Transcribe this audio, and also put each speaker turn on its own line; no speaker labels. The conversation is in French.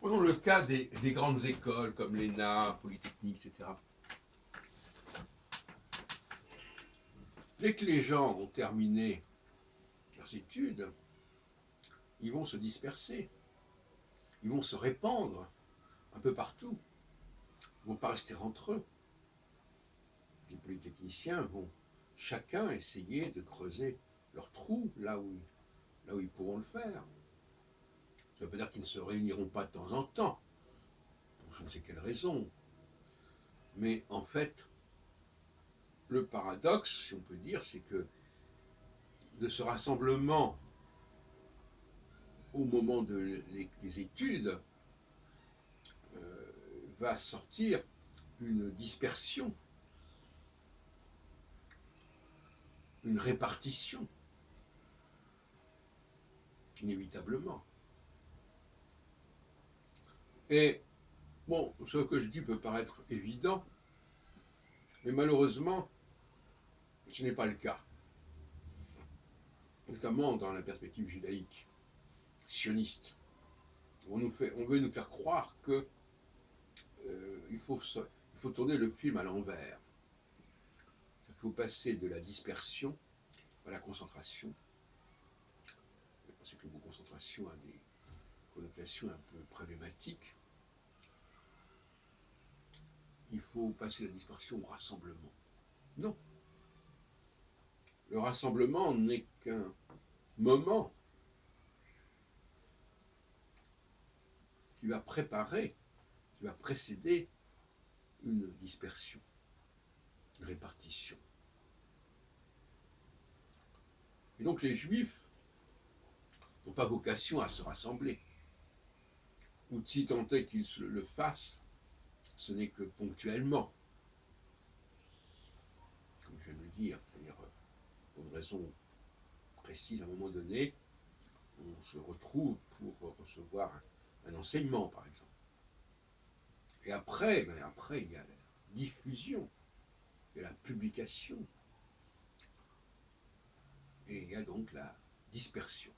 Prenons le cas des grandes écoles comme l'ENA, Polytechnique, etc. Dès que les gens ont terminé leurs études, ils vont se disperser, ils vont se répandre un peu partout, ils ne vont pas rester entre eux. Les polytechniciens vont chacun essayer de creuser leur trou là où ils pourront le faire. Ça veut dire qu'ils ne se réuniront pas de temps en temps, pour je ne sais quelle raison. Mais en fait, le paradoxe, si on peut dire, c'est que de ce rassemblement au moment des études va sortir une dispersion, une répartition, inévitablement. Et bon, ce que je dis peut paraître évident, mais malheureusement, ce n'est pas le cas. Notamment dans la perspective judaïque, sioniste. On veut nous faire croire que il faut tourner le film à l'envers. Il faut passer de la dispersion à la concentration. C'est que le mot concentration a des connotations un peu problématiques. Il faut passer de la dispersion au rassemblement. Non. Le rassemblement n'est qu'un moment qui va préparer, qui va précéder une dispersion, une répartition. Et donc les Juifs n'ont pas vocation à se rassembler. Ou si tant est qu'ils le fassent, ce n'est que ponctuellement. Comme je viens de le dire, c'est-à-dire pour une raison précise, à un moment donné, on se retrouve pour recevoir un enseignement, par exemple. Et après, il y a la diffusion, il y a la publication, et il y a donc la dispersion.